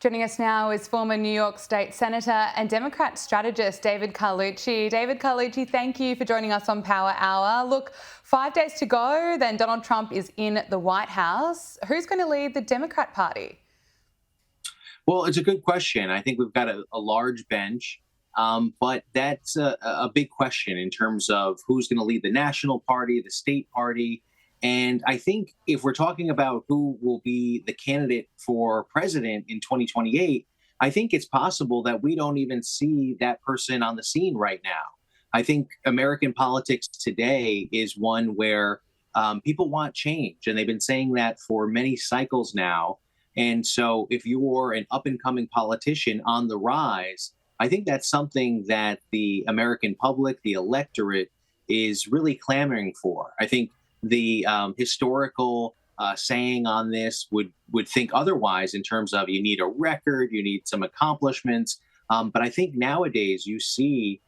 Joining us now is former New York State Senator and Democrat strategist David Carlucci. David Carlucci, thank you for joining us on Power Hour. Look, 5 days to go, then Donald Trump is in the White House. Who's going to lead the Democrat Party? Well, it's a good question. I think we've got a large bench, but that's a big question in terms of who's going to lead the national party, the state party. And I think if we're talking about who will be the candidate for president in 2028, I think it's possible that we don't even see that person on the scene right now. I think American politics today is one where people want change, and they've been saying that for many cycles now. And so, if you're an up and coming politician on the rise, I think that's something that the American public, the electorate, is really clamoring for. I think the historical saying on this would think otherwise in terms of you need a record, you need some accomplishments. But I think nowadays you see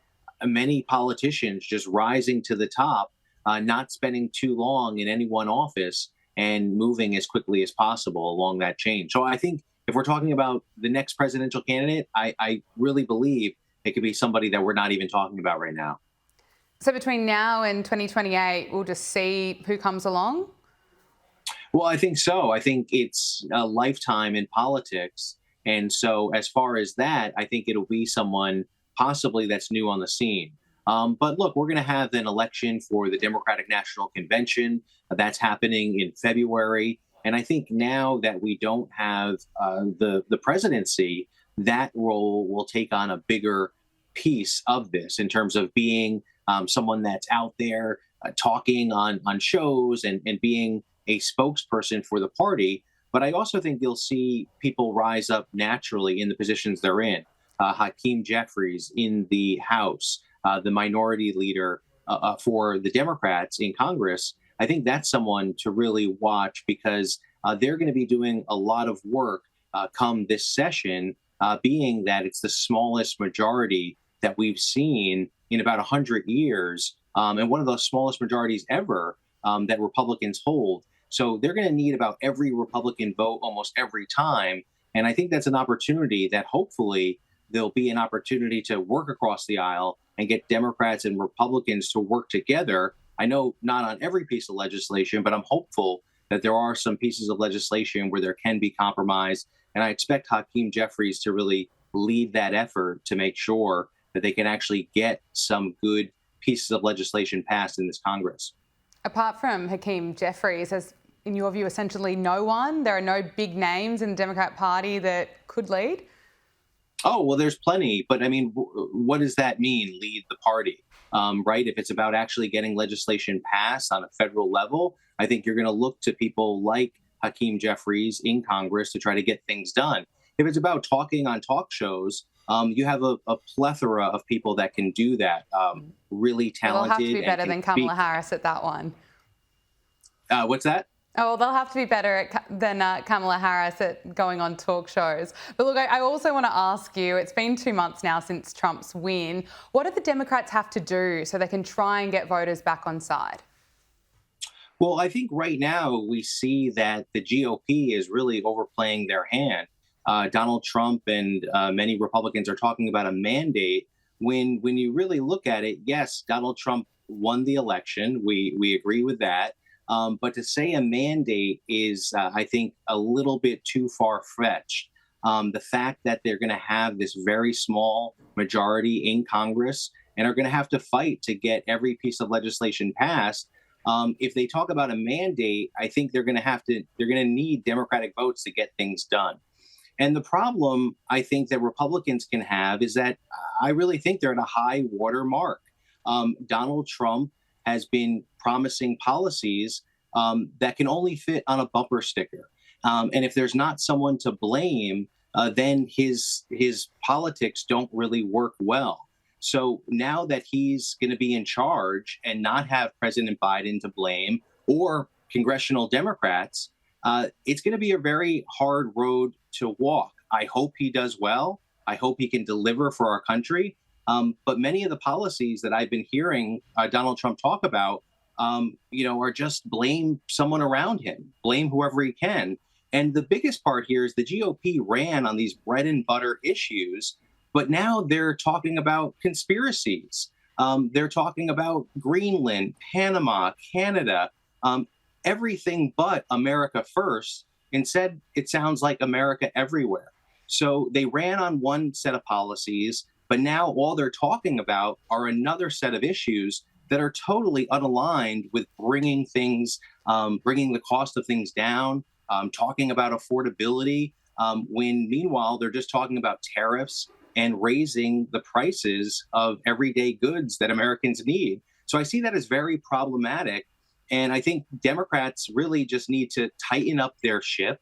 many politicians just rising to the top, not spending too long in any one office and moving as quickly as possible along that chain. So I think if we're talking about the next presidential candidate, I really believe it could be somebody that we're not even talking about right now. So between now and 2028, we'll just see who comes along? Well, I think so. I think it's a lifetime in politics. And so, as far as that, I think it'll be someone possibly that's new on the scene. But look, we're going to have an election for the Democratic National Convention that's happening in February. And I think now that we don't have the presidency, that role will take on a bigger piece of this in terms of being someone that's out there talking on shows and being a spokesperson for the party. But I also think you'll see people rise up naturally in the positions they're in. Hakeem Jeffries in the House, the minority leader for the Democrats in Congress. I think that's someone to really watch because they're going to be doing a lot of work come this session, being that it's the smallest majority that we've seen in about 100 years, and one of those smallest majorities ever that Republicans hold. So they're going to need about every Republican vote almost every time. And I think that's an opportunity that hopefully there'll be an opportunity to work across the aisle and get Democrats and Republicans to work together. I know not on every piece of legislation, but I'm hopeful that there are some pieces of legislation where there can be compromise. And I expect Hakeem Jeffries to really lead that effort to make sure that they can actually get some good pieces of legislation passed in this Congress. Apart from Hakeem Jeffries, has, in your view, essentially no one? There are no big names in the Democrat Party that could lead? Oh, well, there's plenty. But I mean, what does that mean, lead the party? Right? If it's about actually getting legislation passed on a federal level, I think you're going to look to people like Hakeem Jeffries in Congress to try to get things done. If it's about talking on talk shows, you have a plethora of people that can do that. Really talented. They'll have to be better than Kamala Harris at that one. What's that? Oh, well, they'll have to be better than Kamala Harris at going on talk shows. But look, I also want to ask you, it's been 2 months now since Trump's win. What do the Democrats have to do so they can try and get voters back on side? Well, I think right now we see that the GOP is really overplaying their hand. Donald Trump and many Republicans are talking about a mandate. When you really look at it, yes, Donald Trump won the election. We agree with that. But to say a mandate is, I think, a little bit too far fetched. The fact that they're going to have this very small majority in Congress and are going to have to fight to get every piece of legislation passed. If they talk about a mandate, I think they're going to need Democratic votes to get things done. And the problem I think that Republicans can have is that I really think they're at a high water mark. Donald Trump has been promising policies that can only fit on a bumper sticker. And if there's not someone to blame, then his politics don't really work well. So now that he's going to be in charge and not have President Biden to blame or congressional Democrats, it's going to be a very hard road to walk. I hope he does well. I hope he can deliver for our country. But many of the policies that I've been hearing Donald Trump talk about, are just blame someone around him, blame whoever he can. And the biggest part here is the GOP ran on these bread and butter issues, but now they're talking about conspiracies. They're talking about Greenland, Panama, Canada, um, everything but America first. Instead, it sounds like America everywhere. So they ran on one set of policies, but now all they're talking about are another set of issues that are totally unaligned with bringing the cost of things down, talking about affordability, when meanwhile they're just talking about tariffs and raising the prices of everyday goods that Americans need. So I see that as very problematic. And I think Democrats really just need to tighten up their ship,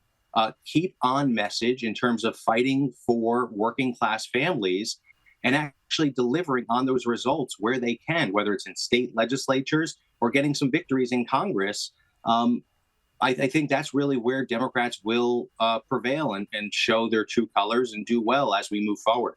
keep on message in terms of fighting for working class families and actually delivering on those results where they can, whether it's in state legislatures or getting some victories in Congress. Um, I think that's really where Democrats will prevail and show their true colors and do well as we move forward.